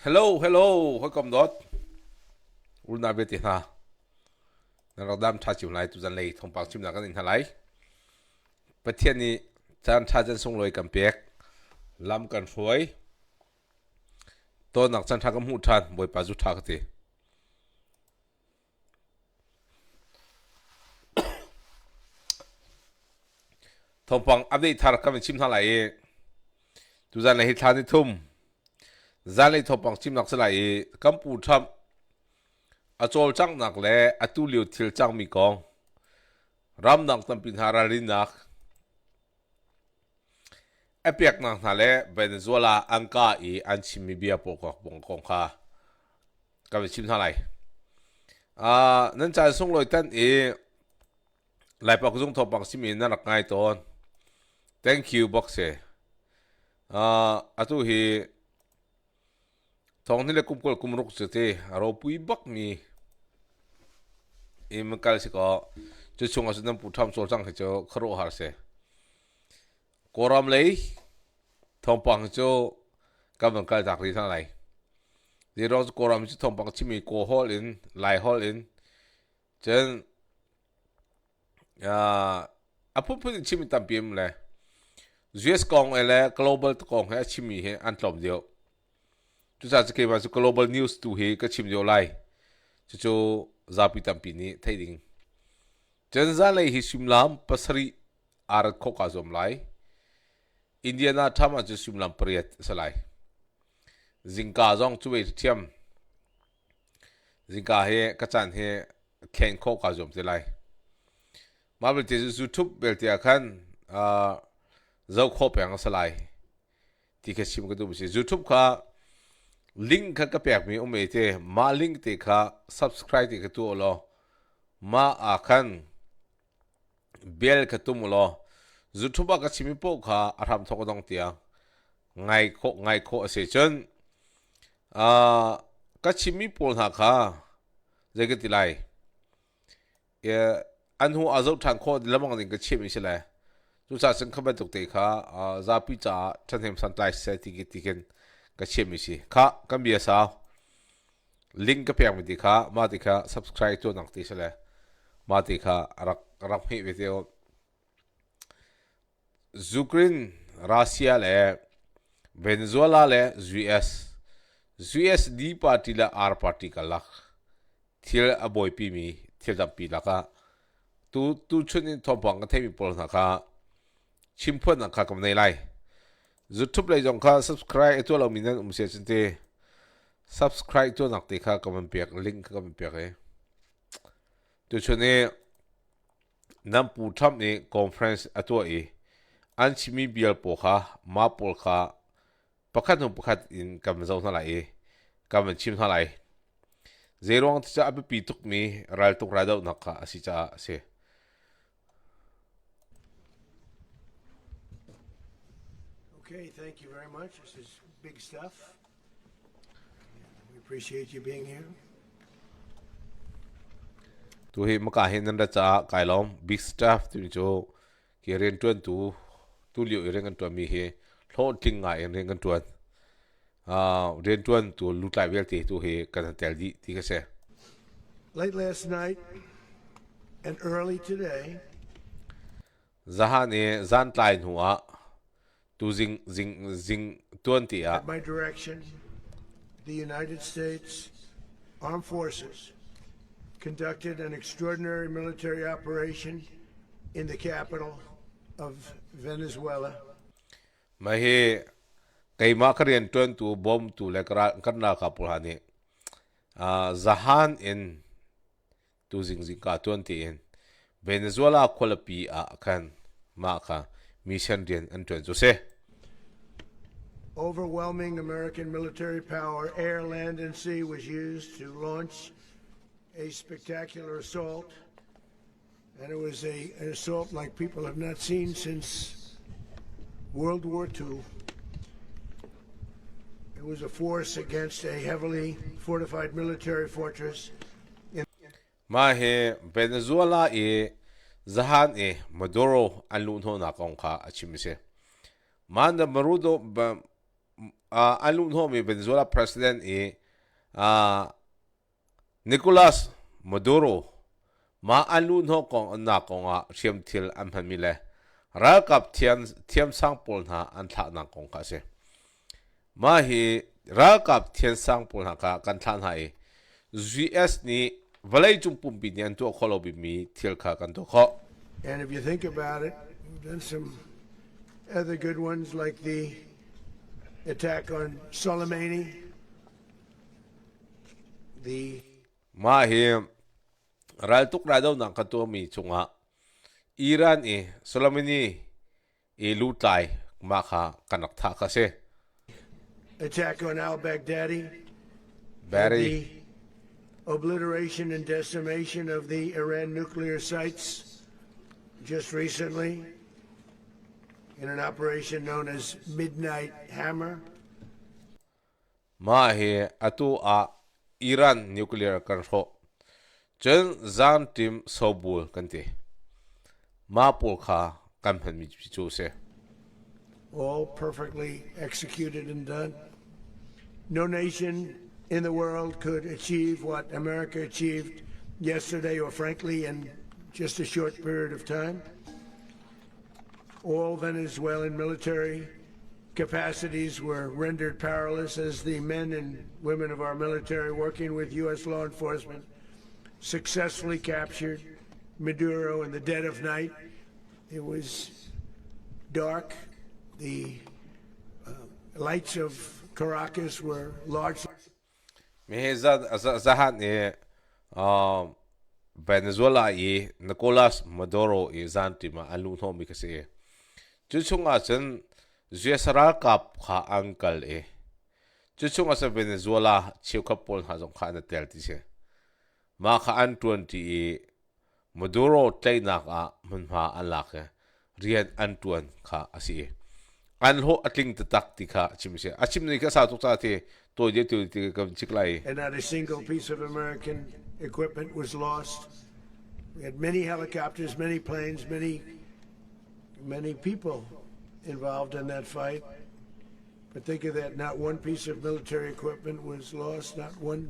Hello, hello, hoi kom dot. Ulna beti na. Naradam cha chim lai tu zan lei Thawngpang chim na kan in halai. Pathian ni chan cha jan song loi kam pek. Lam kan hruai. To nak chan tha kam hu than boi pa zu tha ka ti. Thawngpang update thar kam chim halai. Tu zan lei thla ni thum. Zan lei Thawngpang chim nak salai kam pu tham. A chol chang nak le a tu liu thil chang mi kong ram nak tam pin hararin nak a pek nak na le Venezuela angka I an chimi bia po ko bong kong kha ka be chim thalai nan chan sung loi tan lai pa ku jong Thawngpang chimi na rak ngai ton thank you box e atu hi thong ni le kumkol kumruk chete aro pui bak mi imkal si ko chu chunga su nam pu tham chol chang cho kharo har se koram lei Thawngpang cho kam kal dak ri thang lai ri ro koram chu Thawngpang chimi ko hol in lai hol in chen apu pu chimi tam pim le US kong ele global kong he chimi he an tlom dio tu sa ke ma global news tu he ka chim dio lai chu zapi tampi ni theiding chenza lei hi simlam pasari ar kho ka zom lai indiana thama chu simlam priat salai zingka zong chu wei thiam zingka he ka chan he khen kho ka zom te lai mabel te youtube bel te khan zau kho peng salai ti kha sim ka du si youtube kha link ka pek mi ume te ma link te kha subscribe te ka tu lo ma akhan bel ka tu lo youtube ka chimi po kha aram thok dong tia ngai kho ase chen ka chimi pol na kha jege ti lai an hu azau thang kho lamang ding ka chimi se lai tu sa sing khabat tok te kha za pi cha thanem san tai se ti ken ka chemi si kha kam bia sa link ka pek mi ti kha ma ti kha subscribe to nak ti sele ma ti kha rak hi video Ukraine Russia le Venezuela le US di party la R party ka lak thil a boy pi mi thil dam pi la ka tu chunin Thawngpang ka themi pol na kha chimphon na kha kam nei lai YouTube lai jong kha subscribe to lo minan se chinte subscribe to nak te kha comment pek link comment pek e to chone nam pu tham ni conference atwa e an chimi bial po kha ma pol kha pakhat no pakhat in kam zau na lai e kam chim na lai zerong cha ab pi tuk mi ral tuk ra dau nak kha asi cha se Okay, thank you very much. This is big stuff. We appreciate you being here. Tu hi maka hin nan da cha kai lom big stuff tu jo ki ren tuan tu liu ren kan tuan mi he lo ting ngai ren kan tuan ren tuan tu lu tai vel ti tu he kan tel di ti ka se Late last night and early today, zahan e zan tlai nuwa tu zing tuan ti a at my direction, the United States Armed Forces conducted an extraordinary military operation in the capital of Venezuela. ma he kai ma karian tuan tu bom tu le kan na ka pulhani zahan in tu zing ka tuan ti in Venezuela kholapi a kan ma kha mission rian an tuan jo se Overwhelming American military power, air, land, and sea, was used to launch a spectacular assault. And it was an assault like people have not seen since World War II. It was a force against a heavily fortified military fortress. ma he Venezuela e zahan e Maduro an lu no na kong kha achim se man da marudo an lun ho mi Venezuela president Nicolas Maduro ma an lun ho kong na kong siam thil an han mi le ra kap thiam sang pol na an tha na kong ka se ma hi ra kap thian sang pol na ka kan than hai US ni valai chung pum bi nian to kholo bi mi thil kha kan to kho. And if you think about it, we've done some other good ones like the attack on Soleimani, the Ma hi ral tuk ra daw nang ka to mi chunga Iran Soleimani lutai ma kha kanak tha ka se attack on al-Baghdadi, very the obliteration and decimation of the Iran nuclear sites just recently in an operation known as Midnight Hammer. ma hi atu Iran nuclear kan ro chen zan tim sobul kan ti ma pol kha kan phan mi chu se All perfectly executed and done. No nation in the world could achieve what America achieved yesterday, or frankly, in just a short period of time. All Venezuelan military capacities were rendered powerless as the men and women of our military, working with U.S. law enforcement, successfully captured Maduro in the dead of night. It was dark. The lights of Caracas were largely. me zahan Venezuela Nicolas Maduro zan tim alun ho mi ka se chu chunga chen Zesara kap kha uncle chu chunga sa Venezuela chiu ka pol ha jong kha na tel ti se ma kha an 20 Maduro tlaihnak mun ha an la ke rian an tuan kha asi an ho atling ta tak ti kha chim se achim ni ka sa tu ta ti to je tu ti ka chiklai And not a single piece of American equipment was lost. We had many helicopters, many planes, many people involved in that fight. But think of that, not one piece of military equipment was lost, not one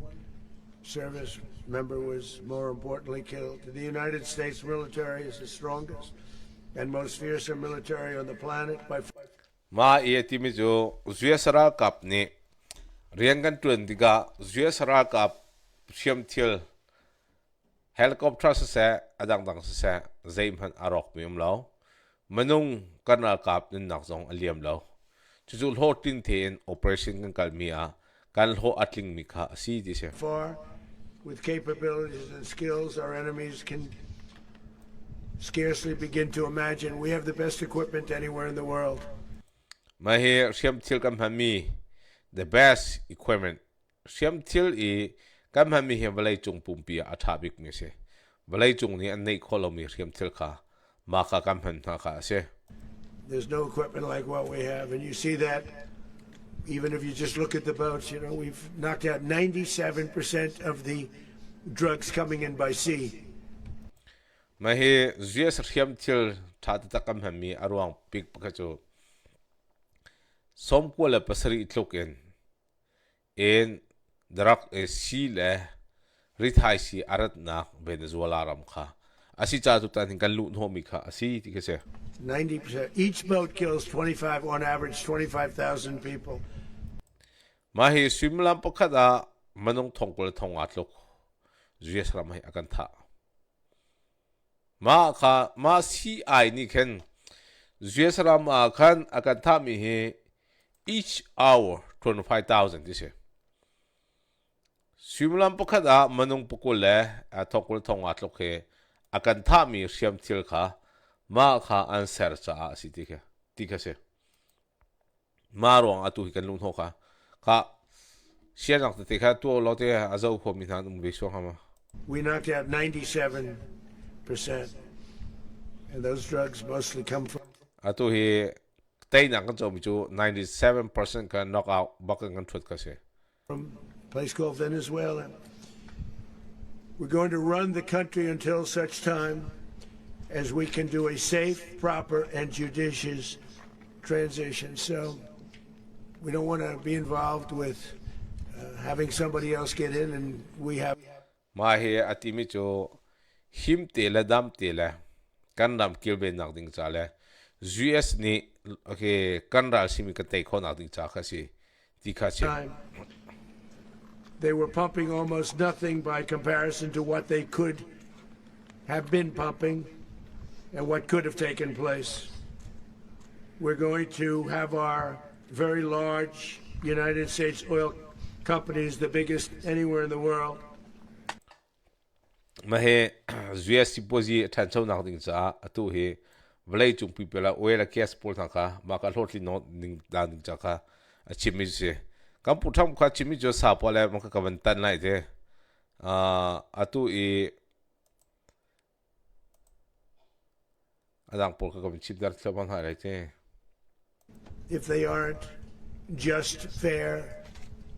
service member was, more importantly, killed. The United States military is the strongest and most fearsome military on the planet by far. ma ti mi jo Zesara kap ni riangan tuan diga Zesara kap siam thil helicopter se adang dang se zaim han arok mi lo manung kanal kap nin nak zong aliam lo chu ho tin ten operation kan kal mi kan ho atling mi kha si di se Far, with capabilities and skills our enemies can scarcely begin to imagine. We have the best equipment anywhere in the world. ma he siam thil kam mi the best equipment siam thil kam mi he balai chung pumpi athabik mi se balai chung ni an nei kholo mi siam thil kha ma kha kam han kha se There's no equipment like what we have, and you see that even if you just look at the boats. You know, we've knocked out 97% of the drugs coming in by sea. ma he zes siam thil tha ta kam mi arwang pik pa chu som ko la pasari tloken en drak si le rithai si arat na Venezuela ram kha asi cha tu tan kan lu no mi kha asi ti ke se 90%. Each boat kills 25, on average, 25,000 people. ma hi swimlam pakhada manong thongkol thonga tlok zes ram hai akan tha ma kha ma si ai ni khen zes ram khan akan tha mi he each hour 25,000 this year. Swimlam pakhada manung pukule thokul thonga tlokhe akan tha mi siam thil kha ma kha answer cha si tikha se ma rong atu hi kan lung thoka kha sianak te kha to lote azau pho mi nan be so hama We knocked out 97%. And those drugs mostly come from. atu hi tlaihnak kan chom chu 97% ka knockout bakan kan thut ka se From a place called Venezuela. We're going to run the country until such time as we can do a safe, proper, and judicious transition. So We don't want to be involved with having somebody else get in, and we have. Ma he atimi cho him te la dam te la kan dam kilbe nak ding cha le US ni okay kan ral simi ka te kho nak ding cha kha si ti kha che They were pumping almost nothing by comparison to what they could have been pumping and what could have taken place. We're going to have our very large United States oil companies, the biggest anywhere in the world. Ma he US pozi than chau nak ding cha atu he vlai chung people oil gas pol thang kha ma ka hlotli no ding dan ding cha kha achimi se kam pu tham kha chimi jo sa pole ma ka ban tan lai de atu e adang pol ka kam chip dar thlaban ha lai te If they aren't just fair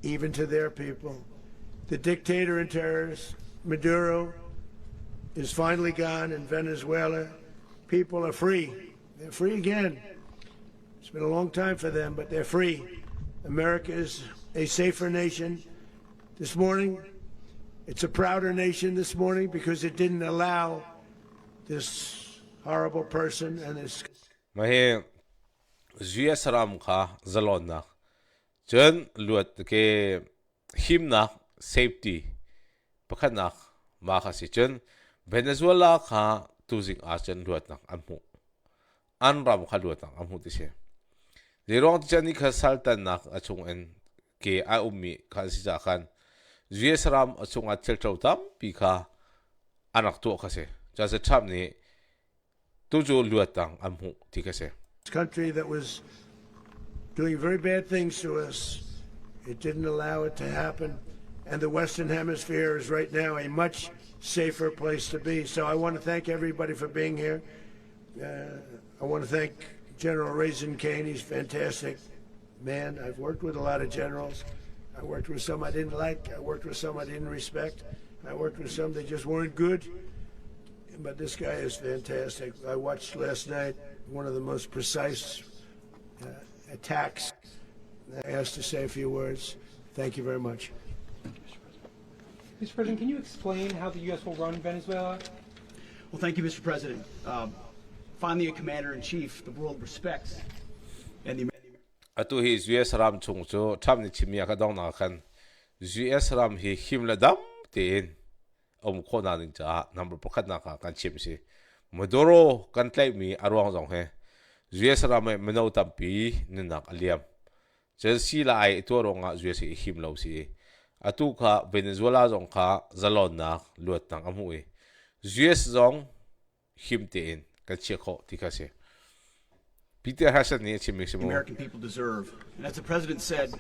even to their people. The dictator and terrorist Maduro is finally gone in Venezuela. People are free. They're free again. It's been a long time for them, but they're free. America is a safer nation this morning. It's a prouder nation this morning because it didn't allow this horrible person and this. Mahe US ram kha zalon na chen luat ke him na safety pakhat na ma kha si chen Venezuela kha tuzing a chen luat na amhu an ram kha luat na amhu ti se zerong chani kha saltan na achung en ke a ummi kha si ja khan US ram achung a chel chau tam pi kha anak to kha se ja se thap ni tu jo luat tang amhu ti ka se Country that was doing very bad things to us. It didn't allow it to happen. And the Western Hemisphere is right now a much safer place to be. So I want to thank everybody for being here. I want to thank General Raisin Kane. He's a fantastic man. I've worked with a lot of generals. I worked with some I didn't like. I worked with some I didn't respect. I worked with some that just weren't good. But this guy is fantastic. I watched last night one of the most precise attacks. I asked to say a few words. Thank you very much. Mr. President, can you explain how the U.S. will run Venezuela? Well, thank you, Mr. President. Finally, a commander-in-chief the world respects. And the atu hi US ram chung chu tham ni chimia ka dong na khan US ram hi himla dam tin kho na ning cha number pakhat na ka kan chim si Maduro kan tlai mi arwang jong he US ram me no tampi ninak aliam chelsea lai to ronga US hi him lo si atu kha Venezuela jong kha zalon na luat tang amu e US jong him tin kan che kho tika se Peter Hassan ni chim mi The American people deserve. And as the president said,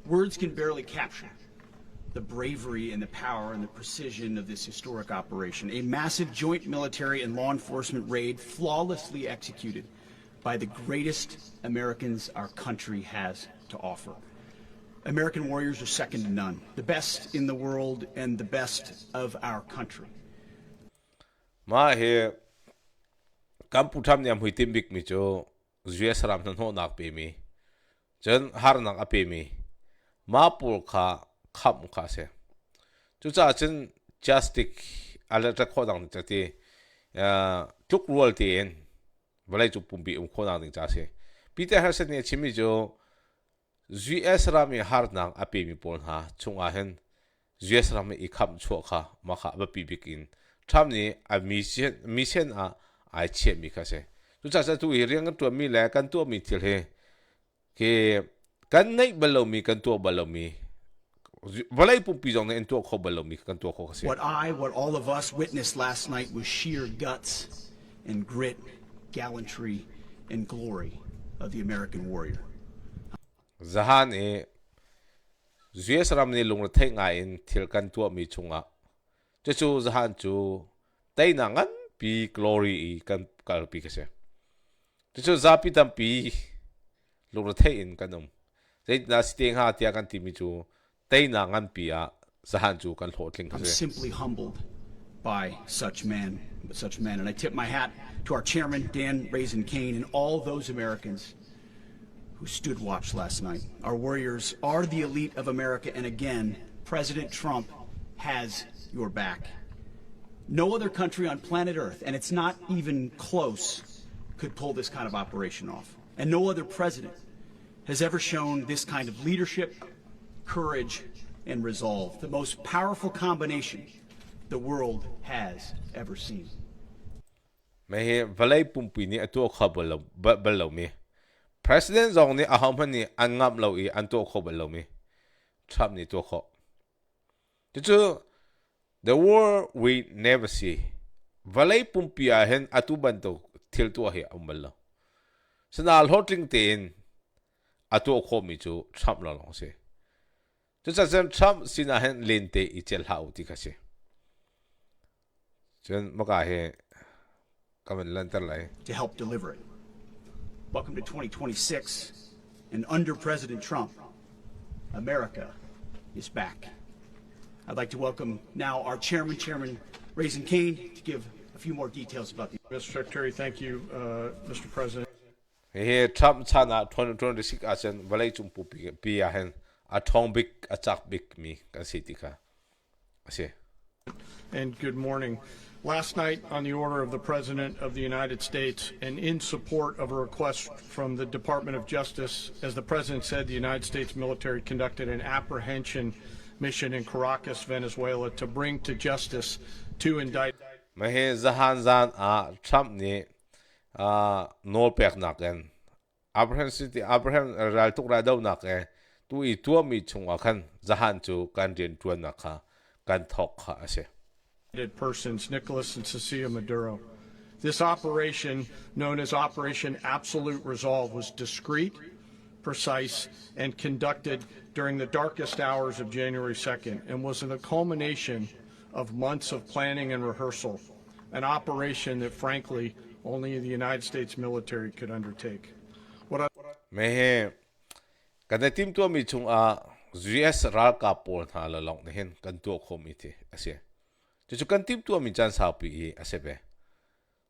words can barely capture the bravery and the power and the precision of this historic operation. A massive joint military and law enforcement raid flawlessly executed by the greatest Americans our country has to offer. American warriors are second to none, the best in the world and the best of our country. Ma he kampu tham nyam hui tim bik mi cho US ram nan ho nak pe mi chen har nak ape mi ma pul kha kham kha se chu cha chen justic ala ta kho dang cha ti tuk rol ti en balai chu pum bi kho dang ding cha se Peter Hassan ne chimi jo US ram mi har nak ape mi pol ha chunga hen US ram mi kham chu kha ma kha ba pi bikin tham ni a mission a ai che mi kha se chu cha tu hi riang tu mi la kan tu mi thil he ke kan nei balo mi kan tu balo mi valai pu pi jong en tu kho balo mi kan tu kho se What all of us witnessed last night was sheer guts and grit, gallantry and glory of the American warrior. zahan e US ram ni lung thai nga in thil kan tu mi chunga chu zahan chu tai na ngan pi glory kan kal pi ka se chu zapi tam pi lung thai in kanum zai na steng ha tia kan ti mi chu tai na ngan pi a zahan chu kan hotling ka I'm se simply humbled by such men, and I tip my hat to our chairman, Dan Raisin Kane, and all those Americans who stood watch last night. Our warriors are the elite of America, and again, President Trump has your back. No other country on planet Earth, and it's not even close, could pull this kind of operation off. And no other president has ever shown this kind of leadership, courage, and resolve. The most powerful combination the world has ever seen. May valay pumpi ni ato khabalo me. President zong ni aham ni angam lo I anto khabalo me. Trump ni to kho. The war we never see. Valay pumpi ahhin atu banto til to hi amalo. Sanal hotling tin ato kho mi chu Trump lo long se. Trump sinahen lente ichel hau ti kasi. Chen maka he kamen lantar lai. To help deliver it. Welcome to 2026, and under President Trump, America is back. I'd like to welcome now our Chairman Raisin Kane, to give a few more details about the. Mr. Secretary, thank you, Mr. President. He Trump chana 2026 asen valay chumpu pi ahen a Thawngpang a chak big mi kan city ka. Ase. And good morning. Last night, on the order of the President of the United States and in support of a request from the Department of Justice, as the President said, the United States military conducted an apprehension mission in Caracas, Venezuela, to bring to justice two indicted. Mahe zahan zan a Trump ni no pek nak en. Abraham City Abraham ral tuk ra daw nak eh. Tu I tua mi chung akan zahan chu kan din tuan nak ha kan thok ha ase. Persons, Nicolas and Cecilia Maduro. This operation, known as Operation Absolute Resolve, was discreet, precise, and conducted during the darkest hours of January 2nd and was a culmination of months of planning and rehearsal, an operation that, frankly, only the United States military could undertake. Mehe kan tim tua mi chung a US ral ka pol ha la long ne hen kan tu khom I the ase. Chu kan tim tua mi chan sa pi ase be.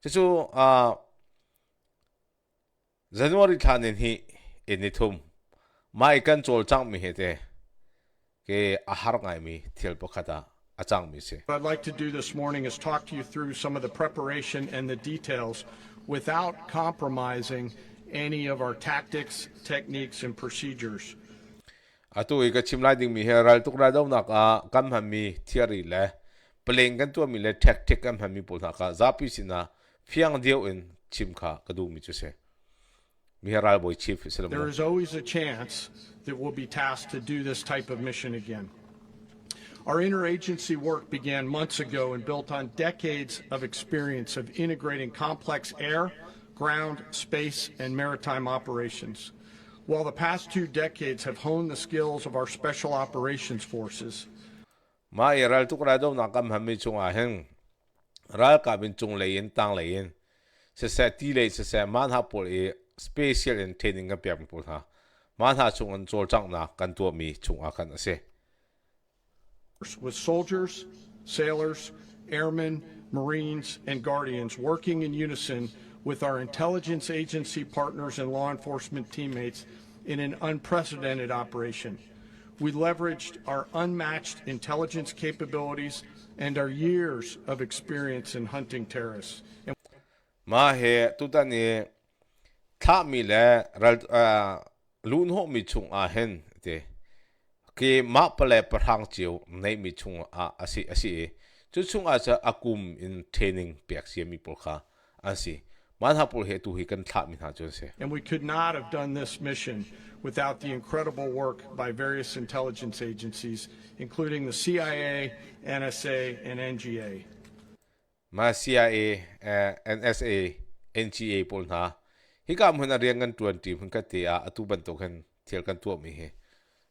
Chu January thanin hi enithum mai kan chol chang mi he te ke ahar ngai mi thil pokhata achang mi se. What I'd like to do this morning is talk to you through some of the preparation and the details without compromising any of our tactics, techniques, and procedures. Atu I ka chimlai ding mi he ral tuk ra daw nak a kam ham mi theory le peleng kan tua mi le tactic kam ham mi pol na ka zapi sina fiang dio in chim kha ka du mi chu se. Mi he ral boy chief se There is always a chance that we'll be tasked to do this type of mission again. Our interagency work began months ago and built on decades of experience of integrating complex air, ground, space, and maritime operations. While the past 2 decades have honed the skills of our special operations forces, ma ral tuk ra daw na kam ham mi chung a hen ral ka bin chung lein tang lein se ti le se man ha pol e special and training ka pyam pol ha man ha chung an chol chang na kan tua mi chung a kan ase. with soldiers, sailors, airmen, Marines, and Guardians working in unison with our intelligence agency partners and law enforcement teammates in an unprecedented operation. We leveraged our unmatched intelligence capabilities and our years of experience in hunting terrorists. Ma he tu ta ni tha mi le ral lun ho mi chung a hen te ke ma pale parhang chiu nei mi chung a asi chu chung a cha akum in training pek sia mi pol kha asi man ha pol he tu hi kan tha mi ha chu se. And we could not have done this mission without the incredible work by various intelligence agencies, including the CIA, NSA, and NGA. Ma CIA, NSA, NGA pol na hi kam huna riang kan 20 hun ka te a atu ban to kan thel kan tu mi he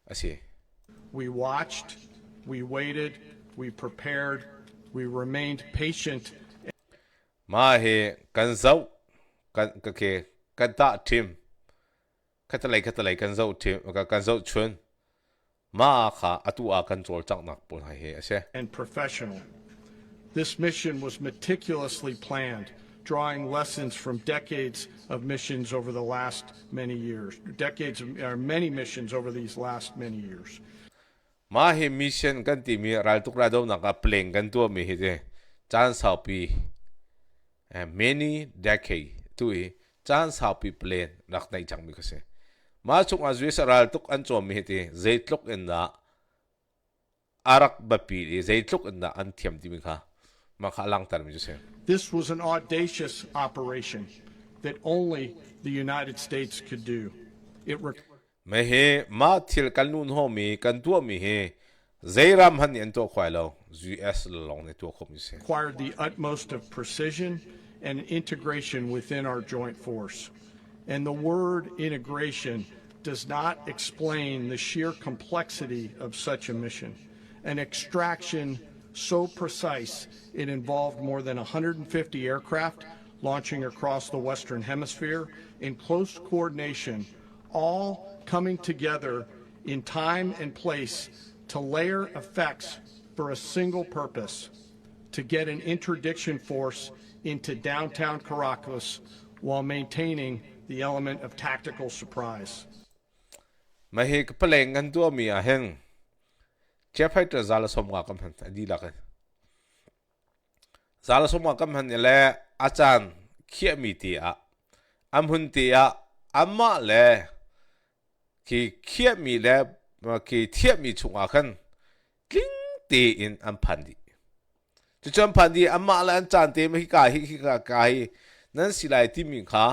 asi. We watched, we waited, we prepared, we remained patient. Ma he kan zau kan ke kan ta team katalai kan zau team kan zau chun ma kha atu a kan chol chang nak pol he ase. And professional. This mission was meticulously planned, drawing lessons from decades of missions over the last many years, many missions over these last many years. Ma he mission kan ti mi ral tuk ra do na ka pleng kan tu mi he de chan sao pi many decade tu e chan sao pi plane rak nai chang mi ka se ma chung a zui ral tuk an chom mi he te zeitluk en da arak ba pi zeitluk en da an thiam ti mi kha ma kha lang tar mi ju se. This was an audacious operation that only the United States could do. It me he ma thil kan nun ho mi kan tu mi he zairam han en to khwai lo US long ne to khom se required the utmost of precision and integration within our joint force. And the word integration does not explain the sheer complexity of such a mission. An extraction so precise it involved more than 150 aircraft launching across the Western Hemisphere in close coordination, all coming together in time and place to layer effects for a single purpose, to get an interdiction force into downtown Caracas while maintaining the element of tactical surprise. Mahi kapaleng kan tu mi ahhin chef fighter zala somwa kam han adi la kan zala somwa kam han le achan khia mi ti a amhun ti a amma le ki khia mi le ki thia mi chunga kan kling ti in am phandi chu cham phandi amma la an chan te mi ka hi nan silai ti mi kha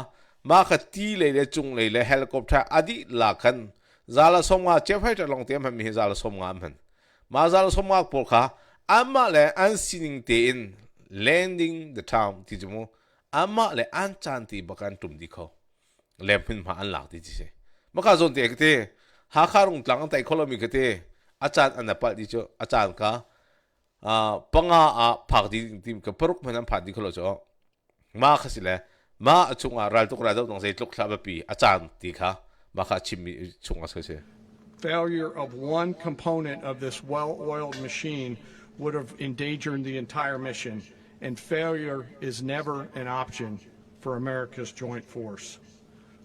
ma kha ti le chung le helicopter adi la kan zala somwa chef fighter long tem mi zala somwa man ma zala somwa por kha amma le an sining te in landing the town ti jumo amma le an chan ti bakan tum di kho lempin ma an lak ti se ma ka zon te ke ha kharung tlang tai kholomi ke te achan anapal di cho achan ka panga a phak di tim ka paruk man pha di kholo cho ma khasile ma achunga ral tuk ra do nong sei tluk thla pi achan ti kha ma kha chim chunga se Failure of one component of this well-oiled machine would have endangered the entire mission, and failure is never an option for America's joint force.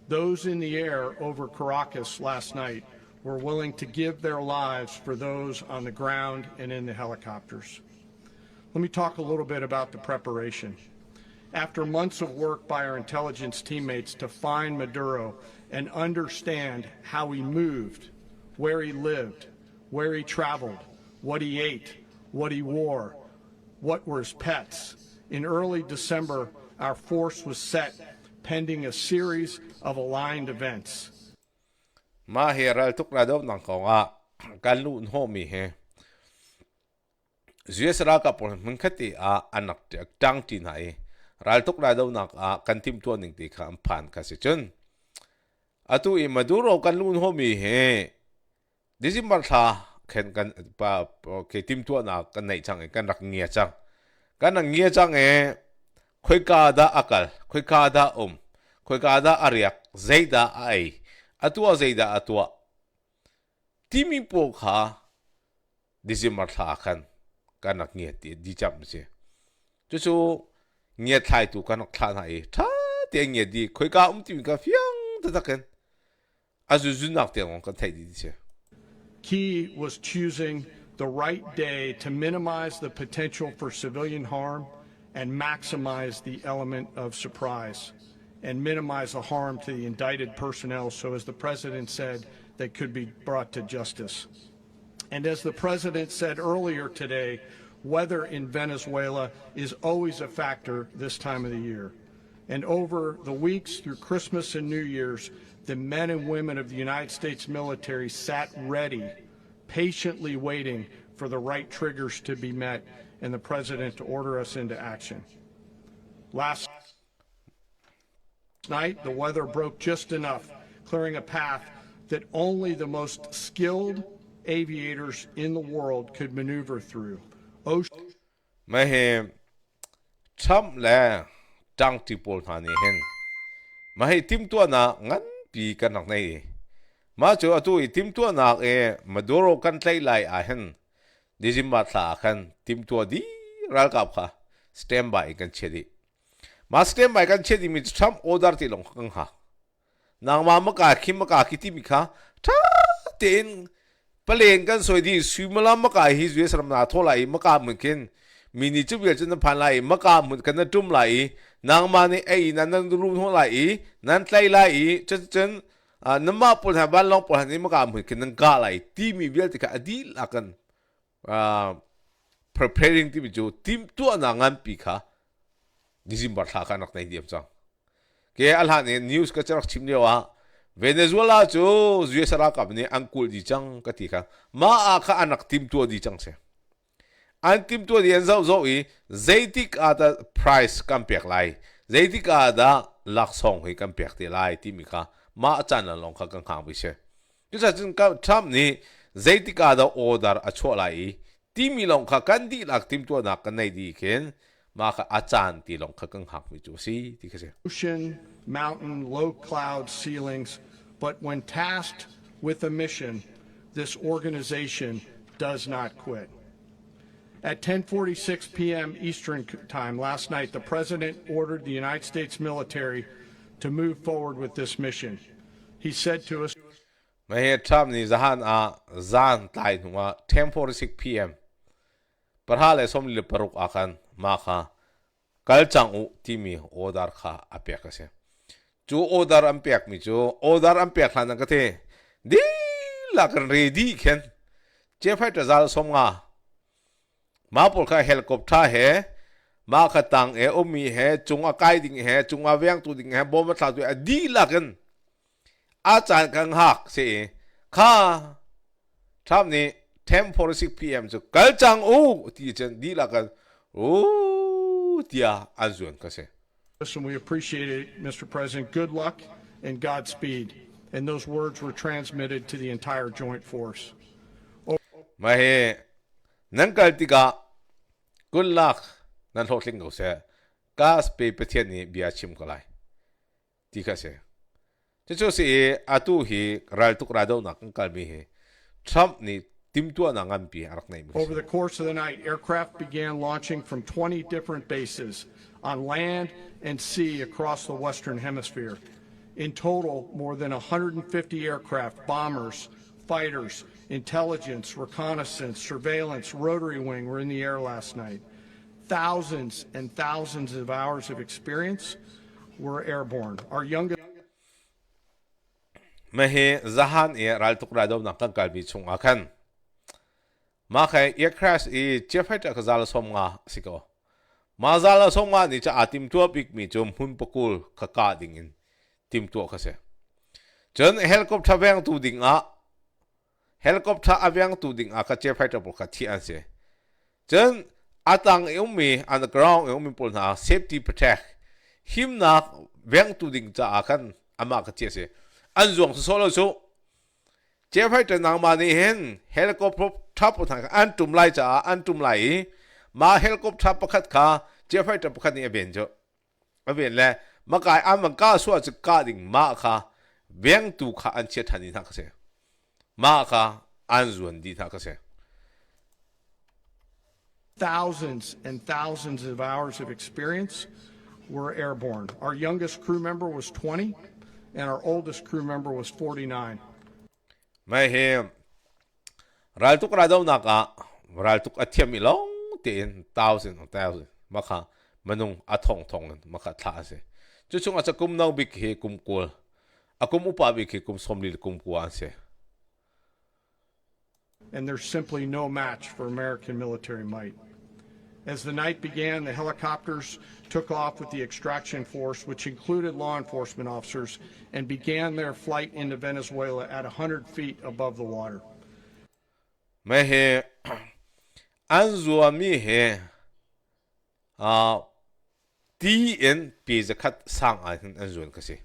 Those in the air over Caracas last night were willing to give their lives for those on the ground and in the helicopters. Let me talk a little bit about the preparation. After months of work by our intelligence teammates to find Maduro and understand how he moved, where he lived, where he traveled, what he ate, what he wore, what were his pets. In early December, our force was set pending a series of aligned events. Ma he ral tuk ra do nang ko nga kan lu ho mi he US ra ka por mun khati a anak tang tin hai ral tuk ra do nak a kan tim to ning ti kha am phan ka se chun atu I Maduro kan lu ho mi he December tha khen kan pa ke tim tu na kan nei chang kan rak ngia chang kan ngia chang e khoi ka da akal khoi ka da khoi ka da ariak zeida ai atua zeida atua timi po kha December tha kan rak ngia ti di cham se chu ngia thai tu kan ok thla na e tha te ngia di khoi ka tim ka fiang ta kan azu zunak te on kan thai di se Key was choosing the right day to minimize the potential for civilian harm and maximize the element of surprise and minimize the harm to the indicted personnel so, as the President said, they could be brought to justice. And as the President said earlier today, weather in Venezuela is always a factor this time of the year. And over the weeks through Christmas and New Year's, the men and women of the United States military sat ready, patiently waiting for the right triggers to be met and the President to order us into action. Last night, the weather broke just enough, clearing a path that only the most skilled aviators in the world could maneuver through. Mahe cham la tang ti pol thani hen mahe tim tu na ngan pi kan nak nei ma chu atu tim tu na e Maduro kan tlai lai a hen December tha kan tim tu di ral kap kha stand by kan chedi มาสเตมไปกันเช่นที่มีทรัมป์ออเดอร์ที่ลงกังหานางมามกาคิมมกาคิติมิค่ะถ้าเต็นเปลี่ยนกันสวยดีสุมาลามกาฮิสเวสรำนาโทไลมกาเหมือนกันมินิจุเวลจนพันไลมกาเหมือนกันนั่นจุ่มไลนางมาเนี่ยไอ้นั่นรูมท้องไลนั่นไลไลจนน้ำมาปนหาบ้านลองปนหานี่มกาเหมือนกันนั่นกาไลทีมีเวลที่กันอดีลักันpreparing ที่มีจูทีมตัวนางานปีค่ะดิซิมบัตรหากันนักในเดียมจังเกี่ยอัลฮันเนี่ยนิวส์ก็จะรักชิมเนี่ยว่าเวเนซุเอลาจูยูเอสรักกับเนี่ยอังกูดีจังก็ที่ค่ะมาอาค่ะอันนักทีมตัวดีจังเสียอันทีมตัวดีอันเจ้าอีเจติกอาดา price กันเปียกไลเจติกอาดาลักษณ์ให้กันเปียกที่ไลที่มีค่ะมาอาจารย์ลองค่ะกันข้างไปเสียจุดจึงก็ทำนี่เจติกอาดาออเดอร์อัชวไลที่มีลองค่ะกันดีลักทีมตัวนักกันในดีเข็นมาค่ะอาจารย์ที่ลองค่ะกันหักไปจูสิที่ก็เสีย Ocean, mountain, low cloud ceilings, but when tasked with a mission, this organization does not quit. At 10:46 p.m. Eastern Time last night, the President ordered the United States military to move forward with this mission. He said to us, ไม่เห็นทำนี่จะหันจานตายหัว10:46 p.m. ประธานเลยสมลิปรุกอากันมาค่ะกัลจังอุที่มีออเดอร์ค่ะอเปียกเสียจูออเดอร์อันเปียกมีจูออเดอร์อันเปียกหลังนั้นก็เทดีลักเรดีเข็นเจ้าไฟจะจาลสมงามาปลุกค่ะเฮลิคอปเตอร์เหมาค่ะตังอุมีจุงอากาศดิ่งจุงอาเวียงตัวดิ่งบอมมาทลายตัวดีลักกันอาจารย์กังหักเสียค่ะทำนี่10:46 p.m. จูกัลจังอุที่จะดีลักกันโอ้เดียอันส่วนก็เสีย and we appreciate it, Mr. President. Good luck and Godspeed. And those words were transmitted to the entire joint force. มาเฮนั่นก็ติกา good luck นั่นโหดลิงก็เสียกาสเปย์ประเทศนี้เบียชิมก็ไลที่ก็เสียจะช่วยสิอาตุฮีรัลตุกราดาวนักกันมีเฮทรัมป์นี่ทีมตัวนังอันปีอารักในมือ Over the course of the night, aircraft began launching from 20 different bases on land and sea across the Western Hemisphere. In total, more than 150 aircraft, bombers, fighters, intelligence, reconnaissance, surveillance, rotary wing were in the air last night. Thousands and thousands of hours of experience were airborne. Our youngest มาเฮจะหันรัลตุกราดาวนักกันมีชงอาคันมาแค่เอ็กคราสเจ้าไฟจะกระจายสมงาสิก็มาจายสมงานี่จะอาทิมตัวปิกมีจมหุ่นปกุลขกาดิ่งทิมตัวเขาเสียจนเฮลิคอปเตอร์เวียงตูดิ่งเฮลิคอปเตอร์เวียงตูดิ่งก็เจ้าไฟจะปลุกที่อันเสียจนอาตังมีอันเดอร์กราวด์มีปุ่นหา safety protect หิมนักเวียงตูดิ่งจะอากันอามาก็เจ้าเสียอันส่วนสุดแล้วสุดเจ้าไฟจะนางมานี่เห็นเฮลิคอปเตอร์ทับปุ่นหาอันตุ่มไหลจะอันตุ่มไหลมาเฮลิคอปเตอร์ประคัดขาเจ้าไฟจะประคัดนี่เบียนจ้ะเบียนแล้วมากายอันมันก้าส่วนจะก้าดิ่งมาค่ะเวียงตูค่ะอันเชื่อทันดีทักเสียมาค่ะอันส่วนดีทักเสีย thousands and thousands of hours of experience were airborne. Our youngest crew member was 20, and our oldest crew member was 49. ไม่เห็นรัลตุกราดาวนักรัลตุกอัฐยมิลองเตียนthousandsมาค่ะมันนุ่งอัฐงมาค่ะท่าเสียจุดช่วงอาจจะกุมนาวบิกเฮกุมกัวอากุมอุปาบิกเฮกุมสมลิลกุมกัวเสีย And there's simply no match for American military might. As the night began, the helicopters took off with the extraction force, which included law enforcement officers, and began their flight into Venezuela at 100 feet above the water. ไม่เห็นอันส่วนมีเห็นทีเอ็นปีจะคัดสร้างอันส่วนก็สิ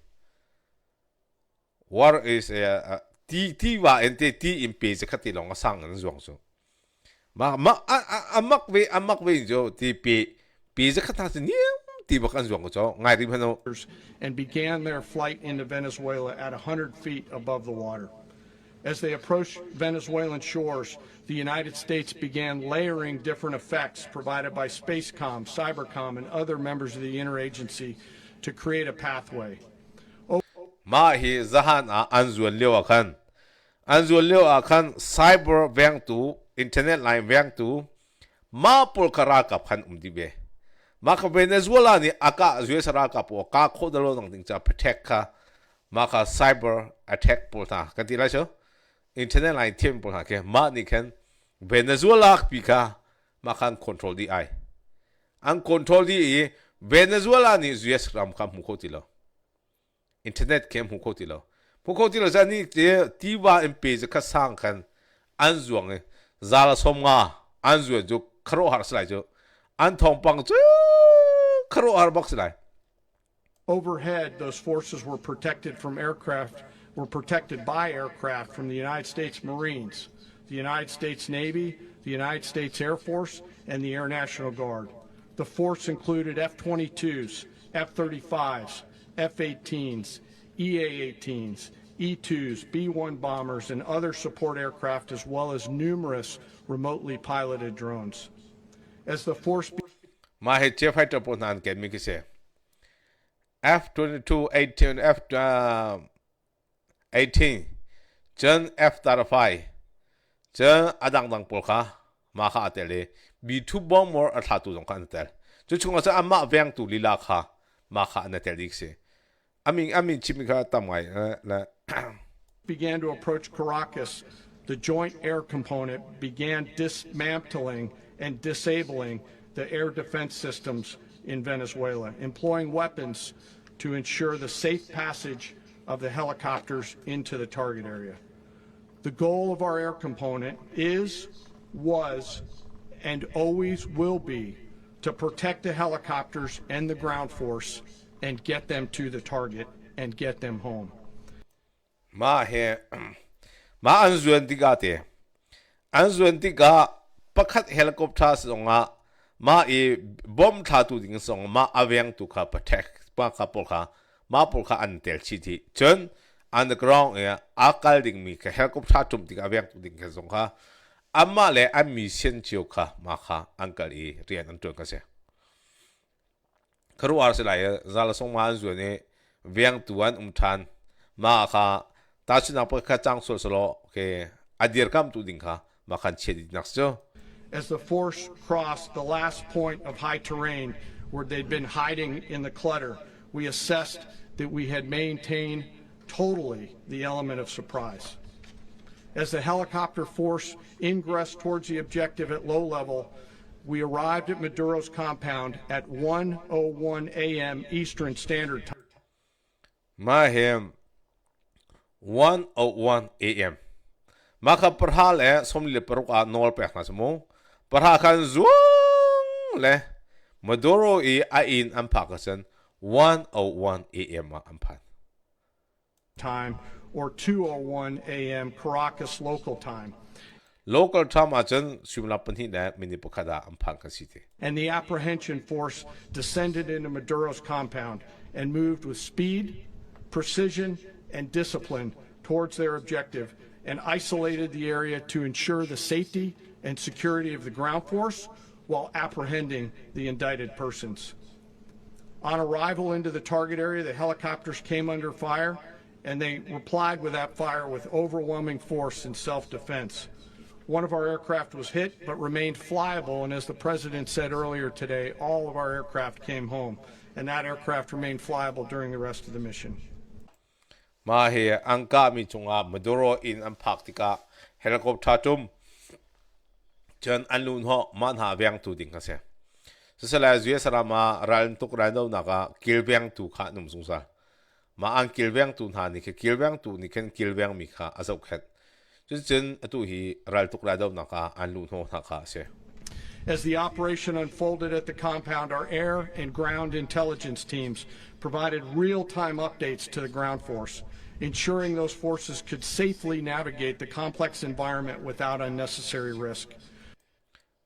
What is ทีว่าเอ็นทีเอ็นปีจะคัดที่ลงสร้างอันส่วนสุมักเวจที่ปีจะคัดที่เนี่ยที่บักอันส่วนก็จะง่ายที่พนอ And began their flight into Venezuela at 100 feet above the water. As they approached Venezuelan shores, the United States began layering different effects provided by Spacecom, Cybercom, and other members of the interagency to create a pathway. Ma hi zahan a anzuan leo akan. Anzuan leo akan cyber vang tu, internet line vang tu, ma pol karakap kan umdibe. Maka Venezuela ni aka US rakap o ka kodalo ng tingcha protect ka maka cyber attack pol ta. Kantila siya? Internet line team pol ha ke ma ni kan Venezuela pika makan control di ai. Ang control di Venezuela ni US ram kam mukotilo. Internet kem mukotilo. Mukotilo sa ni tiwa MP ka sang kan anzuang zala somnga anzuan jo karo har slai jo an Thawngpang jo karo har box slai. Overhead, those forces were protected by aircraft from the United States Marines, the United States Navy, the United States Air Force, and the Air National Guard. The force included F-22s, F-35s, F-18s, EA-18s, E-2s, B-1 bombers, and other support aircraft, as well as numerous remotely piloted drones. As the force Ma he che fighter po nan ke mi kise. F-22, 18, F-18, Jen F-35, Jen adang dang polka, ma ka atele, B2 bomber atatu dong kan tel. Ju chung sa amma veng tu lila ka, ma ka na tel dikse. Amin chimika tamai la. began to approach Caracas, the Joint Air Component began dismantling and disabling the air defense systems in Venezuela, employing weapons to ensure the safe passage of the helicopters into the target area. The goal of our air component was, and always will be to protect the helicopters and the ground force and get them to the target and get them home. Ma anzuan tiga te. Anzuan tiga pakat helicopter songa ma bomb thatu ding song ma aveng tu ka protect pa ka polka ma polka antel chiti chen underground akal ding mi ka helicopter tum tiga aveng tu ding ka songa amma le ami sen chiu ka ma ka ankal rian an tu ka se karu ar se lai zala song ma anzuan ne veng tuan than ma ka ta china pa ka chang so solo ke adir kam tu ding ka ma kan chedi nakso. As the force crossed the last point of high terrain where they'd been hiding in the clutter, we assessed that we had maintained totally the element of surprise. As the helicopter force ingressed towards the objective at low level, we arrived at Maduro's compound at 1:01 a.m. Eastern Standard Time. Mahem 1:01 a.m. Maka perhal somli peruk a nol pek nasmo. Perhakan zuang le Maduro ain ampakasan 1:01 a.m. ampan. Time or 2:01 a.m. Caracas local time. Local time ajan simula panhi na minipakada ampan kasite. And the apprehension force descended into Maduro's compound and moved with speed, precision, and discipline towards their objective and isolated the area to ensure the safety and security of the ground force while apprehending the indicted persons. On arrival into the target area, the helicopters came under fire, and they replied with that fire with overwhelming force in self-defense. One of our aircraft was hit but remained flyable, and as the President said earlier today, all of our aircraft came home, and that aircraft remained flyable during the rest of the mission. Mahe angka mi chunga Maduro in ampaktika helicopter tum chen anlun ho man ha vyang tu ding kase sesala zue sarama ral tuk rando naka kilvyang tu kha num sungsa ma ang kilvyang tu na ni ke kilvyang tu ni ken kilvyang mi kha azau khat chen atu hi ral tuk rando naka anlun ho naka se. As the operation unfolded at the compound, our air and ground intelligence teams provided real-time updates to the ground force, ensuring those forces could safely navigate the complex environment without unnecessary risk.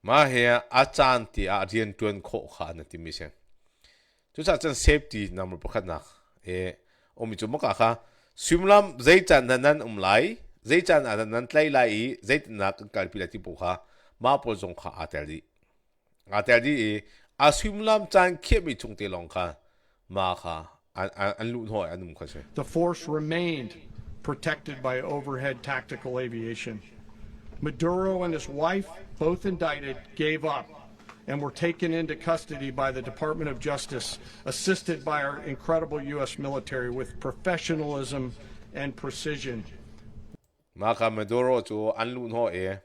Mahe achanti a rian tuan kho kha na ti mi se chu cha chan safety number pakhat na omi chu maka kha simlam zai chan nan umlai zai chan an nan tlai lai zai na kan kalpi la ti pu kha ma pol zong kha atel di asum lam chan khe mi chung te long kha ma kha an lu hoi anum kha se. The force remained protected by overhead tactical aviation. Maduro and his wife, both indicted, gave up and were taken into custody by the Department of Justice, assisted by our incredible U.S. military with professionalism and precision. Maka Maduro to an lu hoi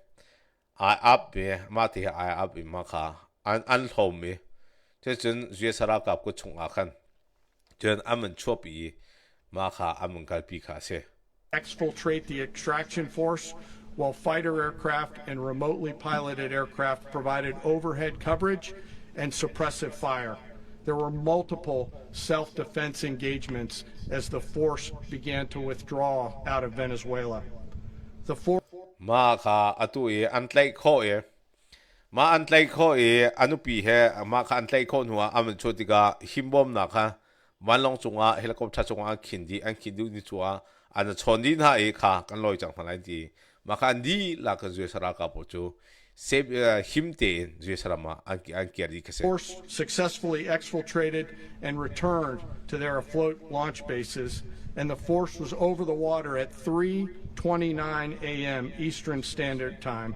I up me mati I up in maka an home me. Chen zue saraka ko chung akan. Chen amen chopi maka amen kalpi ka se. Exfiltrate the extraction force while fighter aircraft and remotely piloted aircraft provided overhead coverage and suppressive fire. There were multiple self-defense engagements as the force began to withdraw out of Venezuela. The force Ma ka atu antlai kho ma antlai kho anupi he ma ka antlai kho nuwa amen chotiga himbom na ka manlong chunga helicopter chunga khindi an khindu ni chuwa an chondin ha kha kan loi chang thalai di ma ka ndi la ka zue saraka po chu save himte zue sarama an kiari kase. Force successfully exfiltrated and returned to their afloat launch bases, and the force was over the water at 3:29 a.m. Eastern Standard Time.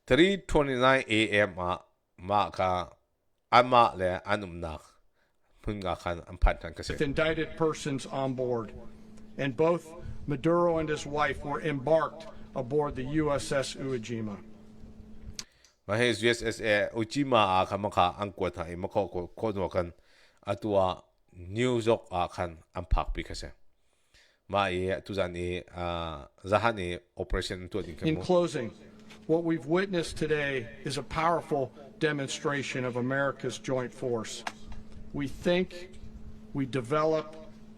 3:29 a.m. ma ka ama le anum nak punga khan ampat kan kase. With indicted persons on board, and both Maduro and his wife were embarked aboard the USS Uejima. Mahe USS Ujima a kamaka angkot ha imako ko no kan atua New York a kan ampak pi kase. Ma tuzani zahani operation to In closing, what we've witnessed today is a powerful demonstration of America's joint force. We think, we develop,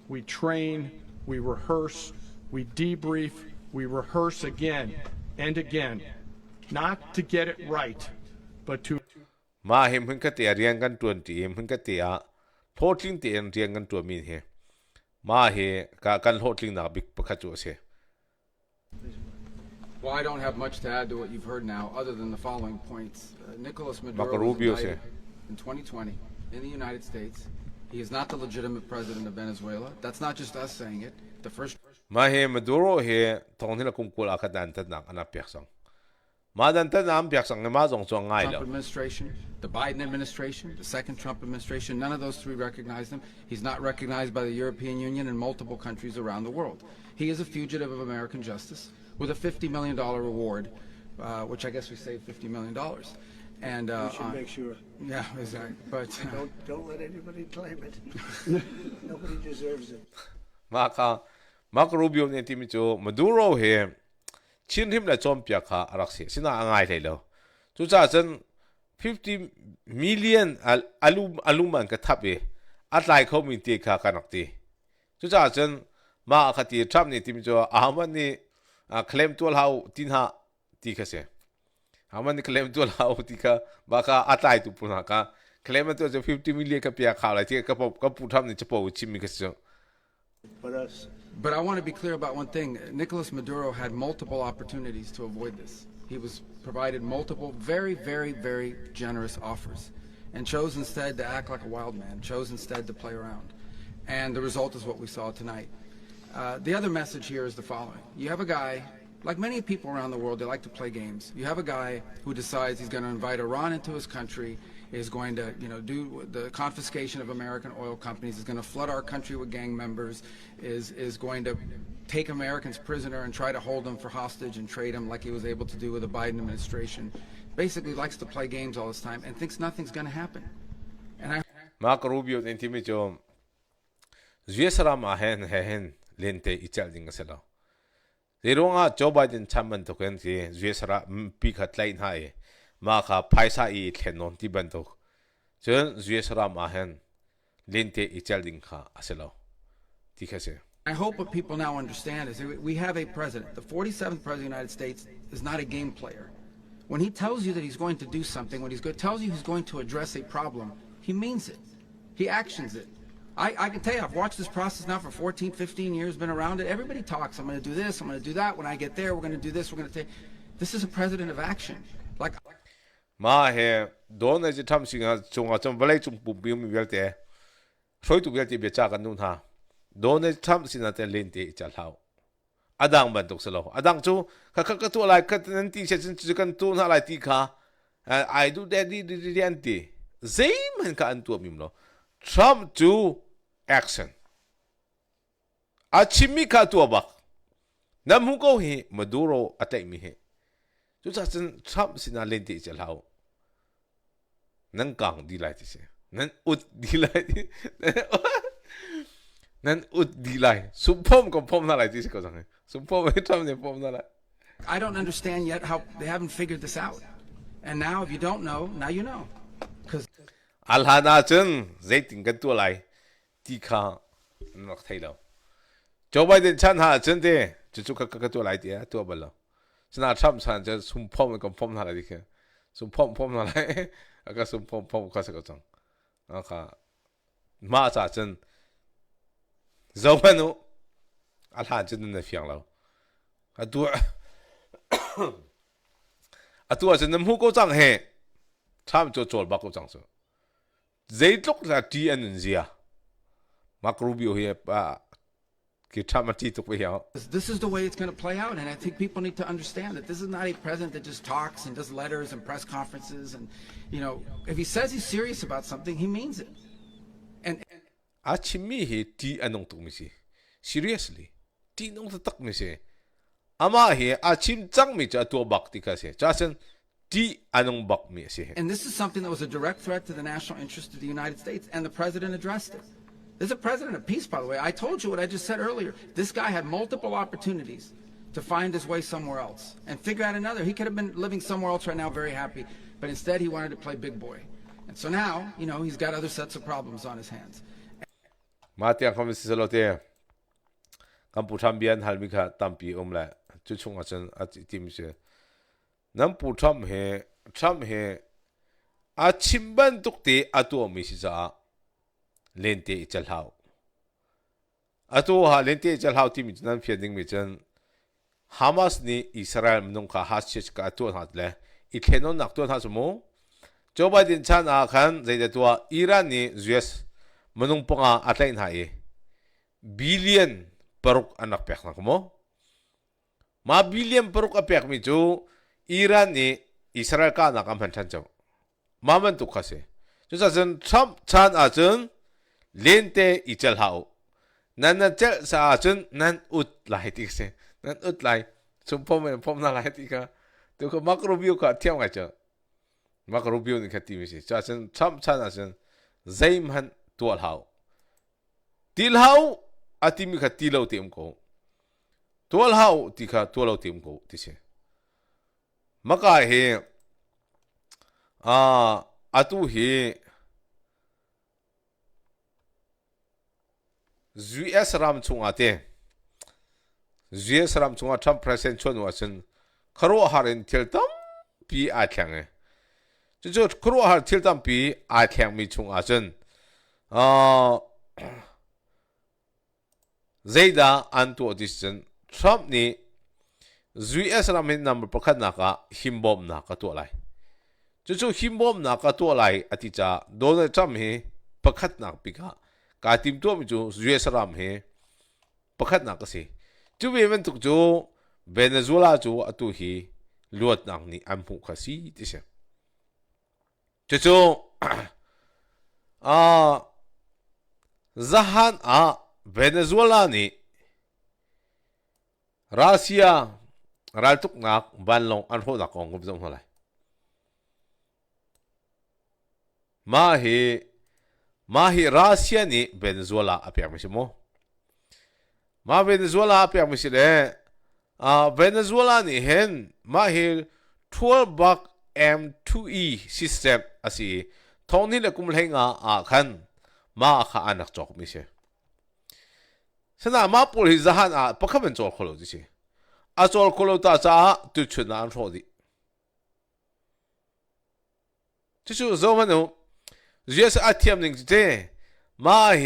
we train, we rehearse, we debrief, we rehearse again and again, not to get it right, but to ma him hun ka te riang kan 20 him hun ka te a thotling te riang kan 2 min he ma he ka kan thotling na big pakhachu se. Well, I don't have much to add to what you've heard now, other than the following points. Nicolas Maduro was Rubio indicted in 2020 in the United States. He is not the legitimate president of Venezuela. That's not just us saying it. The first Ma he Maduro he thong hila kum kul akadan tan nak ana peksang. Ma dan tan am peksang ma zong zong ngai Trump lo. administration, the Biden administration, the second Trump administration, none of those three recognized him. He's not recognized by the European Union and multiple countries around the world. He is a fugitive of American justice with a $50 million reward, which I guess we saved $50 million. And We should make sure. yeah, exactly. But Don't let anybody claim it. Nobody deserves it. Marco Rubio ne timi chu Maduro he chin him la chom pya kha araksi sina angai le lo chu cha chen 50 million aluman ka thape atlai kho min te kha kanakti chu cha chen ma khati Trump ne timi chu ahman ni claim to hau tin ha ti khase ahman ni claim to hau ti kha ba kha atlai tu puna ka claim to 50 million ka pya kha la ti ka pu tham ni chapo chimi khase. But I want to be clear about one thing. Nicolas Maduro had multiple opportunities to avoid this. He was provided multiple very, very, very generous offers and chose instead to act like a wild man, chose instead to play around. And the result is what we saw tonight. The other message here is the following. You have a guy, like many people around the world, they like to play games. You have a guy who decides he's going to invite Iran into his country, is going to, do the confiscation of American oil companies, is going to flood our country with gang members, is going to take Americans prisoner and try to hold them for hostage and trade them like he was able to do with the Biden administration. Basically likes to play games all this time and thinks nothing's going to happen. And Marco Rubio ne timi chu Zviesra ma hen lente ichal ding selo. Zeronga Joe Biden chairman to ken si Zviesra pi khat lain ha e ma kha phaisa I thlenon ti ban to chen Zviesra ma hen lente ichal ding kha aselo ti khase. I hope what people now understand is that we have a president. The 47th president of the United States is not a game player. When he tells you that he's going to do something, when tells you he's going to address a problem, he means it. He actions it. I can tell you, I've watched this process now for 14, 15 years, been around it. Everybody talks. I'm going to do this. I'm going to do that. When I get there, we're going to do this. We're going to take. This is a president of action. Like. Ma he don't as Trump singa chunga chum balai chung pu bium velte. Soi tu velte be cha kan nun ha. Don't as Trump singa te lente chal hao. Adang ban tok selo. Adang chu ka tu lai ka nan ti se chu kan tu na lai ti kha. I do that di anti. Zaim han ka an tu mim lo. Trump to action. A chimmi ka tu bak. Nam hu ko he Maduro attack mi he. Chu cha chen Trump sina lente chal hao. Nan kang di lai ti se. Nan ut di lai. Nan ut di lai. Supom ko pom na lai ti se ko sang. Supom Trump ne pom na lai. I don't understand yet how they haven't figured this out. And now, if you don't know, now you know. Because Alhana chen zaiting kan tu lai ti kha nok thai lo. Joe Biden chan ha chen de chu ka tu lai ti tu ba lo. Sna Trump chan je sum pom ko pom na lai ke. Sum pom na lai aka sum pom ka sa ko chang. Aka ma cha chen zo ba no alhan chen na fiang lo. Atu atu chen nam hu ko chang he. Trump cho chol ba ko chang so. They look like T and Zia. Mark Rubio here, this is the way it's going to play out, and I think people need to understand that this is not a president that just talks and does letters and press conferences, and if he says he's serious about something, he means it. And Achimi he T anong to me seriously. T nong to tak me se. Ama he achim chang me cha to bakti ka se. Chasen And this is something that was a direct threat to the national interest of the United States, and the president addressed it. This is a president of peace, by the way. I told you what I just said earlier. This guy had multiple opportunities to find his way somewhere else and figure out another. He could have been living somewhere else right now, very happy, but instead he wanted to play big boy. And so now, he's got other sets of problems on his hands. Matiang komisisalote kamputambian halmika tampi omla chuchunga chen atitimse. Nampu Trump he a chimban tukte atu misi sa lente ichal hao atu ha lente ichal hao ti mi nan fiading mi chen Hamas ni Israel mnung ka hasich ka atu hat le ikhenon nak tu ha sumo Joe Biden chan a khan zaida tua Iran ni US mnung panga atlain ha e billion paruk anak pek na mo ma billion paruk apek mi chu Iran ni Israel ka na kam chan chaw maman tu khase chu sa chen Trump chan a chen lente ichal hao nan na chel sa chen nan ut lai ti se nan ut lai chum pom na lai ti ka tu ko Mark Rubio ka thiam ga cha Mark Rubio ni khati mi se cha chen Trump chan a chen zaim han tual hao til hao atimi khati lo tem ko tual hao ti kha tual tem ko ti se maka he atu he US ram chunga te US ram chunga Trump president chon wasen kharo harin tiltam pi a thang e chu kharo har tiltam pi a thang mi chunga chen zaida anto decision Trump ni US ramin number pakhat na ka himbom na ka to lai chu himbom na ka to lai ati cha Donald Trump he pakhat na pika ka tim to mi chu US ram he pakhat na ka se chu we men tuk chu Venezuela chu atu hi luat nang ni amhu khasi ti se chu zahan Venezuela ni Russia raltuk nak banlong anho na kong gubzong holai mahi Russia ni Venezuela apiak misimo ma Venezuela apiak misile Venezuela ni hen mahi 12 bak M2E system asi thongni le kumlhenga khan ma kha anak chok mise sana ma pol hi zahan pakhamen chol kholo ji Azol kolota cha tu chuna an rodi. Chu zo mano US atiam ning te มาเฮ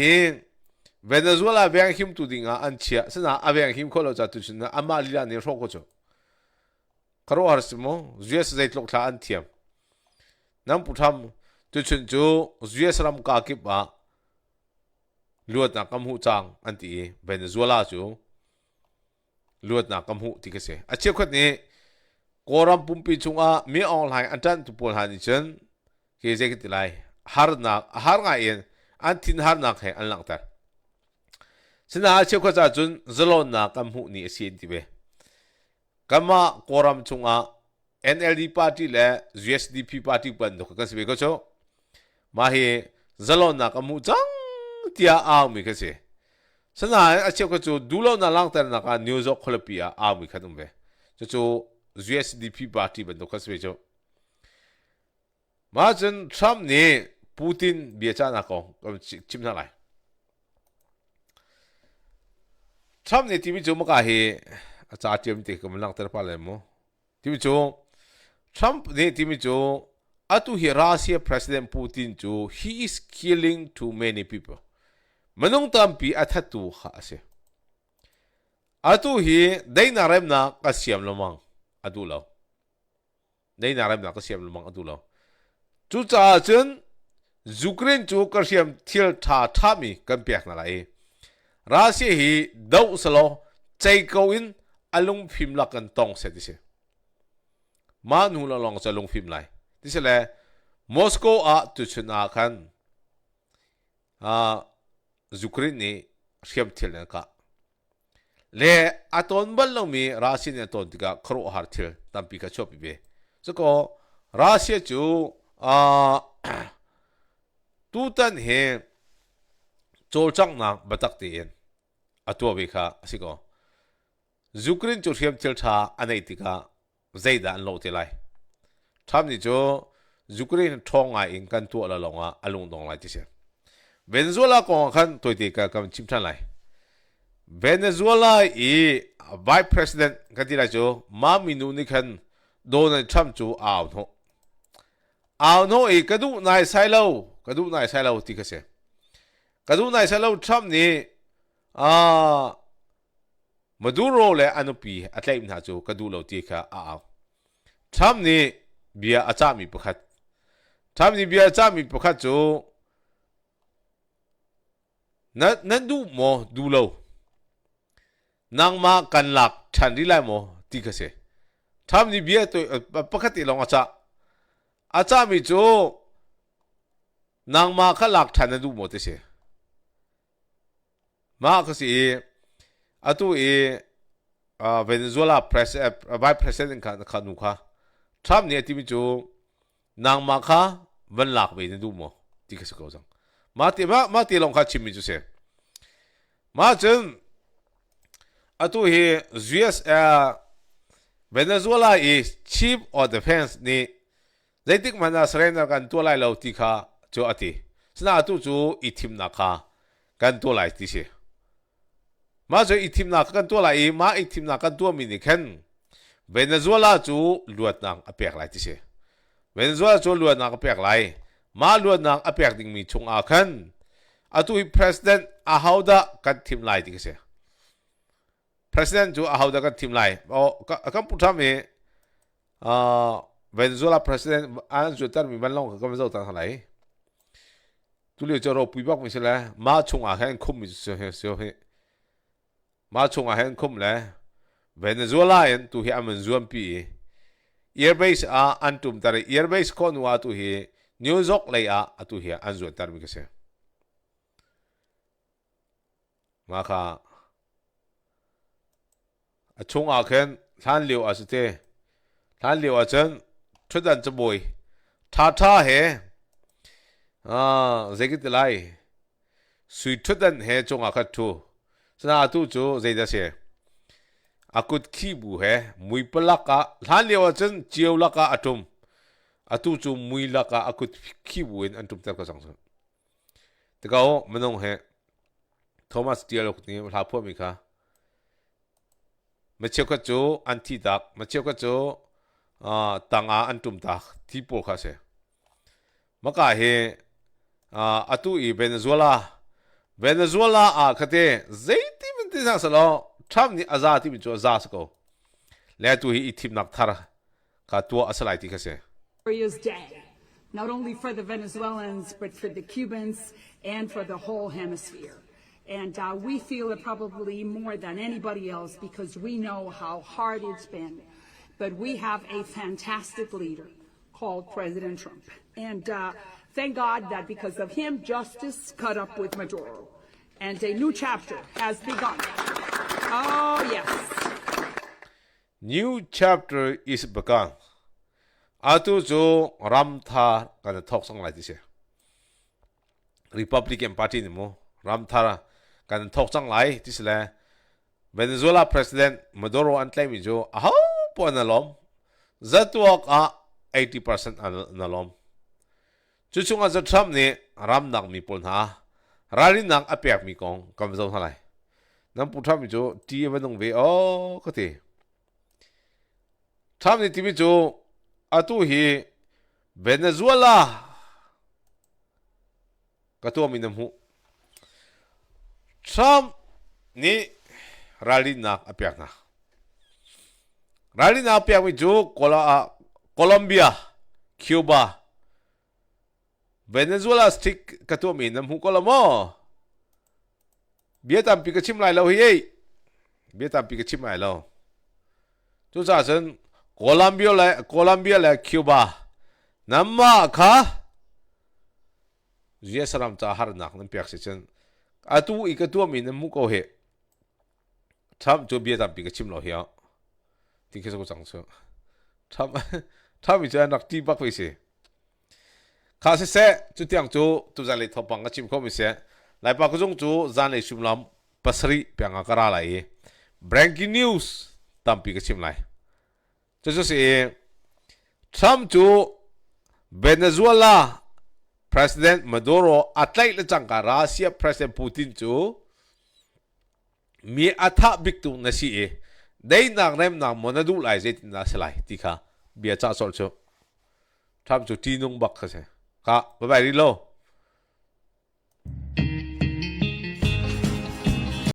เวเนซุเอลาแบงคิมตุดิงอันเชียสนะอาแบงคิมคนเราจะตุชินะอามาลีลาเนี่ยโรคจ้ะคาร์โอฮาร์สโมจูเอสใจตกท่าอันเทียมน้ำพุทำตุชินจูจูเอสรำกากิบะลวดนักกำหูจังอันที่เวเนซุเอลาจูลวดนักกำหูที่เกษอาเชียคนนี้กอรัมปุ่มปีจุงอามีออนไลน์อันจันตุปนหานิจันเกษกิติไลฮาร์นักฮาร์ไงเอ็นอันทินฮาร์นักเหอันหลังแต่สนาอาเชียคนจะจุนจลอนนักกำหูนี่เสียนที่เบกำมากอรัมจุงอา NLD พรรคและ USDP พรรคปันดุกันสิเบก็โชมาเฮจลอนนักกำหูจังที่อามีกันสิสนาอาเชียคนจะดูโลนักหลังแต่นักนิวส์คอลปีอามีกันตรงเบจะ USDP พรรคปันดุกันสิเบโชมาจนทรัมป์นี่ปูตินเบียจานักองก็ชิมทั้งหลายทรัมป์นี่ที่มีจูมกาเฮอาจารย์เตรียมติกำลังเตอร์พาเลมที่มีจูทรัมป์นี่ที่มีจูอาตุฮิรัสเซียประธานาธิบดีปูตินจู he is killing too many people มันต้องตามปีอัฐตุข้าเสียอาตุฮิได้นาเรมนักก็เสียมลมังอาตุเราได้นาเรมนักก็เสียมลมังอาตุเราจู่จ้าจนยูเครนจูกระเทียมเที่ยวท่ามีกันเปียกนั่นแหละรัสเซียฮีดาวสโลใจเขาอินอารมณ์ฟิล์มลักกันตองเสร็จดิเสมาหนูลองจะลงฟิล์มไลดิเสเลยมอสโกตุชนาคันยูเครนนี่เทียมเที่ยวนั่นก็เลยอัตอนบัลลังมีรัสเซียเนี่ยตอนที่ก็ครูฮาร์เที่ยวตั้งปีกชอบปีเบสก็รัสเซียจูตูตันเฮโจลจังนักบัตักเตียนอตัววิคาสิโกยูเครนจูเทียมเทลชาอันไหนติกาใจด่านโลเทไลทำนี่จูยูเครนท้องไงอินกันตัวละลงอารมณ์ตรงไรที่เสียเวเนซุเอลากองขันตัวติกากันชิมทันไรเวเนซุเอลาvice president กันที่ไรจูมามินูนิคันโดนัลด์ทรัมป์จูอ้าวโนกระดูนายไซโลที่เขาเสียกระดูนายไซโลทรัมป์นี่มาดูโรเลยอันนู้ปีอัตเลมหาจูกระดูเราที่เขาทรัมป์นี่เบียอาจารย์มีประคัตทรัมป์นี่เบียอาจารย์มีประคัตจูนั่นดูโมดูเรานางมากันหลักฉันดีไลโมที่เขาเสียทรัมป์นี่เบียตัวประคัตที่ลงอาจารย์มีจูนางมาขลักฉันดูหมดเสียมาก็สิอาตุเวเนซุเอลาvice president ขานุค่ะทรัมป์เนี่ยที่มีจูนางมาค่ะวันหลักไปดูหมดที่เขาสังมาตีลงค่ะชิมมีจูเสียมาจนอาตุUS เวเนซุเอลาchief of defense นี่ใจติกมันน่าสเรนกันตัวไล่เราที่ข้าจูอติสนาตุจูอีทีมนักข้ากันตัวไล่ที่เสียมาจูอีทีมนักกันตัวไล่มาอีทีมนักกันตัวมินิคันเวเนซุเอลาจูลวดนักอเปียกไล่ที่เสียเวเนซุเอลาจูลวดนักอเปียกไล่มาลวดนักอเปียกดิ่งมีชงอาคันอาตุpresident อาฮาวดากันทีมไล่ที่เสีย president จูอาฮาวดากันทีมไล่โอ้กันพูดทำเองVenezuela president อันจุดนั้นมีมันลงก็ไม่รู้ตั้งเท่าไหร่ตุลีจะรอปีบักไม่ใช่เลยมาชงอาหารคุ้มมีเสียมาชงอาหารคุ้มเลยเวเนซุเอลาเองตัวเฮียมันจวนปีairbase อันตุ่มแต่ airbase คนว่าตัวเฮียนิวยอร์กเลยตัวเฮียอันจวนแต่มีก็เสียมาค่ะชงอาหารท่านเลี้ยวสุดเท่ท่านเลี้ยวจนชุดนั้นจะบ่อยท่าเหเจกิตไลสุดชุดนั้นเหจงอาคัดทูสนาตูจูเจดเสียอากุดขี้บุเหมุยปลักะท่านเลี้ยวจนเจียวลักะอัตุมตูจูมุยลักะอากุดขี้บุอันตุมเตอร์ก็สังสรรค์แต่ก็มันต้องเหโทมัสเดียร์ลูกนี้มาทับพวกมิค่ะมาเชื่อกันจูอันที่ดักมาเชื่อกันจูต่างอันตุ่มตาที่ปวดขาเสียมากาเฮอตุเวเนซุเอลา Venezuela kate zaiti min tin salo Trump ni azati min cho za sko le tu hi itim nak thar ka tu asalai ti kase Glorious day, not only for the Venezuelans, but for the Cubans and for the whole hemisphere. And we feel it probably more than anybody else because we know how hard it's been. But we have a fantastic leader called President Trump. And thank God that because of him, justice caught up with Maduro. And a new chapter has begun. Oh, yes. New chapter is begun atu jo ram thar kan thok song lai ti se Republican Party ni mo ram thar kan thok chang lai ti se la Venezuela President Maduro an claim jo a po na lom zatuak a 80% na lom chu chunga za Trump ni ram nak mi pon ha rari nak apek mi kong kam zo halai nam pu Trump jo ti evanong ve o ko ti Trump ni ti mi jo atu hi Venezuela katu minam hu Trump ni rally nak apyak na rally na apyak mi jo Colombia Cuba Venezuela stick katu minam hu kolamo Vietnam pi ka chim lai lo hi Vietnam pi ka chim lai lo chu sa chen Colombia le Cuba namma kha Jesaram cha har nak nam pyak se chen atu ikatu min mu ko he tham jo bia tam pi ka chim lo hiya ti ke so chang so tham ja nak ti bak we se kha se chu tiang chu tu za le thopang ka chim ko mi se lai pa ko jong chu zan le shum lam pasri pyanga kara lai breaking news tam pi ka chim lai 这就是Trump 就 Venezuela President Maduro atlay le changka Russia President Putin 就 mi atha biktu na si dai nang rem nang monadu lai je na selai tika bia cha sol cho Trump 就 tinung bak khase ka bye bye ri lo